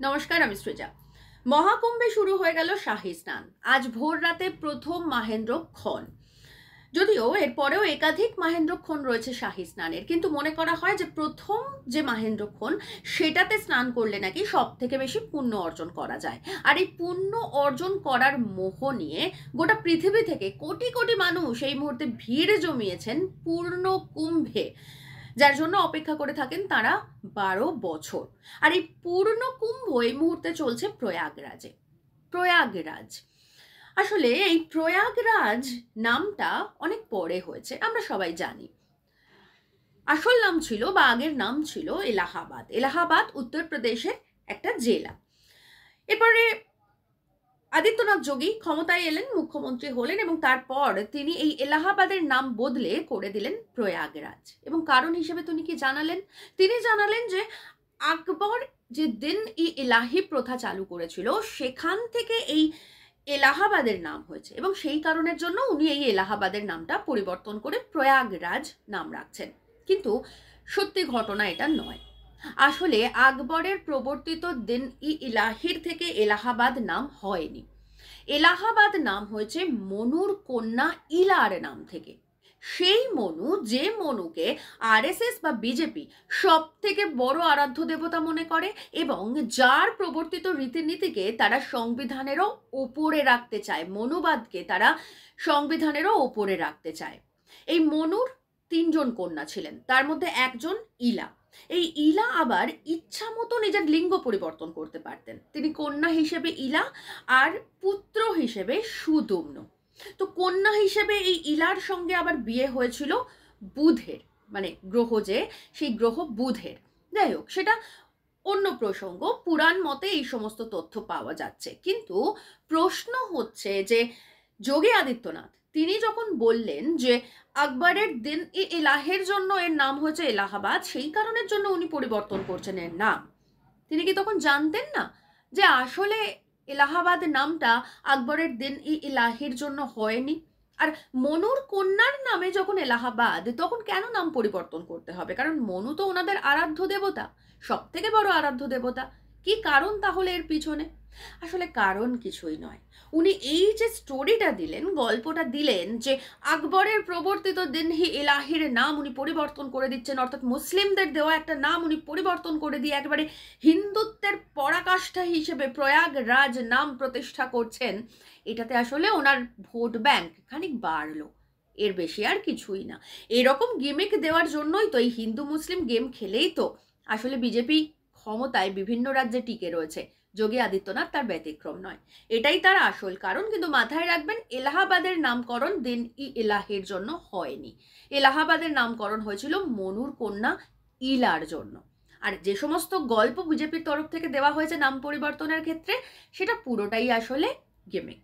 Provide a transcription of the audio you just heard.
নমস্কার, আমি সৃজা। মহাকুম্ভে শুরু হয়ে গেল শাহী স্নান। আজ ভোর রাতে প্রথম মাহেন্দ্রক্ষণ। যদিও এরপরেও একাধিক মাহেন্দ্রক্ষণ রয়েছে শাহী স্নানের, কিন্তু মনে করা হয় যে প্রথম যে মাহেন্দ্রক্ষণ সেটাতে স্নান করলে নাকি সব থেকে বেশি পুণ্য অর্জন করা যায়। আর এই পুণ্য অর্জন করার মোহ নিয়ে গোটা পৃথিবী থেকে কোটি কোটি মানুষ এই মুহূর্তে ভিড় জমিয়েছেন পূর্ণ কুম্ভে, যার জন্য অপেক্ষা করে থাকেন তারা 12 বছর। আর এই পূর্ণ কুম্ভ এই মুহূর্তে চলছে প্রয়াগরাজে। প্রয়াগরাজ, আসলে এই প্রয়াগরাজ নামটা অনেক পরে হয়েছে, আমরা সবাই জানি। আসল নাম ছিল বা আগের নাম ছিল এলাহাবাদ। এলাহাবাদ উত্তরপ্রদেশের একটা জেলা। এরপরে আদিত্যনাথ যোগী ক্ষমতায় এলেন, মুখ্যমন্ত্রী হলেন এবং তারপর তিনি এই এলাহাবাদের নাম বদলে করে দিলেন প্রয়াগরাজ। এবং কারণ হিসেবে তিনি কি জানালেন? তিনি জানালেন যে আকবর যে দিন এই এলাহি প্রথা চালু করেছিল সেখান থেকে এই এলাহাবাদের নাম হয়েছে এবং সেই কারণের জন্য উনি এই এলাহাবাদের নামটা পরিবর্তন করে প্রয়াগরাজ নাম রাখছেন। কিন্তু সত্যি ঘটনা এটা নয়। আসলে আকবরের প্রবর্তিত দিন ই ইলাহির থেকে এলাহাবাদ নাম হয়নি। এলাহাবাদ নাম হয়েছে মনুর কন্যা ইলার নাম থেকে। সেই মনু, যে মনুকে আরএসএস বা বিজেপি সব থেকে বড় আরাধ্য দেবতা মনে করে এবং যার প্রবর্তিত রীতিনীতিকে তারা সংবিধানেরও ওপরে রাখতে চায়, মনুবাদকে তারা সংবিধানেরও ওপরে রাখতে চায়। এই মনুর 3 জন কন্যা ছিলেন, তার মধ্যে একজন ইলা। এই ইলা আবার ইচ্ছা মতো নিজের লিঙ্গ পরিবর্তন করতে পারতেন। তিনি কন্যা হিসেবে ইলা আর পুত্র হিসেবে সুদম্ন। তো কন্যা হিসেবে এই ইলার সঙ্গে আবার বিয়ে হয়েছিল বুধের, মানে গ্রহ, যে সেই গ্রহ বুধের। যাই হোক, সেটা অন্য প্রসঙ্গ। পুরাণ মতে এই সমস্ত তথ্য পাওয়া যাচ্ছে। কিন্তু প্রশ্ন হচ্ছে যে যোগী আদিত্যনাথ তিনি যখন বললেন যে আকবরের দিন ই ইলাহের জন্য এর নাম হয়েছে এলাহাবাদ, সেই কারণের জন্য উনি পরিবর্তন করছেন এর নাম, তিনি কি তখন জানতেন না যে আসলে এলাহাবাদ নামটা আকবরের দিন ই ইলাহির জন্য হয়নি? আর মনুর কন্যার নামে যখন এলাহাবাদ, তখন কেন নাম পরিবর্তন করতে হবে? কারণ মনু তো ওনাদের আরাধ্য দেবতা, সব থেকে বড় আরাধ্য দেবতা। কি কারণ তাহলে এর পিছনে? আসলে কারণ কিছুই নয়। উনি এই যে স্টোরিটা দিলেন, গল্পটা দিলেন যে আকবরের প্রবর্তিত দিনহি ইলাহির নাম উনি পরিবর্তন করে দিচ্ছেন, অর্থাৎ মুসলিমদের দেওয়া একটা নাম উনি পরিবর্তন করে দিয়ে একেবারে হিন্দুত্বের পরাকাষ্ঠা হিসেবে প্রয়াগরাজ নাম প্রতিষ্ঠা করছেন। এটাতে আসলে ওনার ভোট ব্যাংক খানিক বাড়লো, এর বেশি আর কিছুই না। এরকম গিমিক দেওয়ার জন্যই তো এই হিন্দু মুসলিম গেম খেলেই তো আসলে বিজেপি ক্ষমতায় বিভিন্ন রাজ্যে টিকে রয়েছে। যোগী আদিত্যনাথ তার ব্যতিক্রম নয়, এটাই তার আসল কারণ। কিন্তু মাথায় রাখবেন, এলাহাবাদের নামকরণ দিন ই ইলাহির জন্য হয়নি। এলাহাবাদের নামকরণ হয়েছিল মনুর কন্যা ইলার জন্য। আর যে সমস্ত গল্প বিজেপির তরফ থেকে দেওয়া হয়েছে নাম পরিবর্তনের ক্ষেত্রে, সেটা পুরোটাই আসলে গেমিক।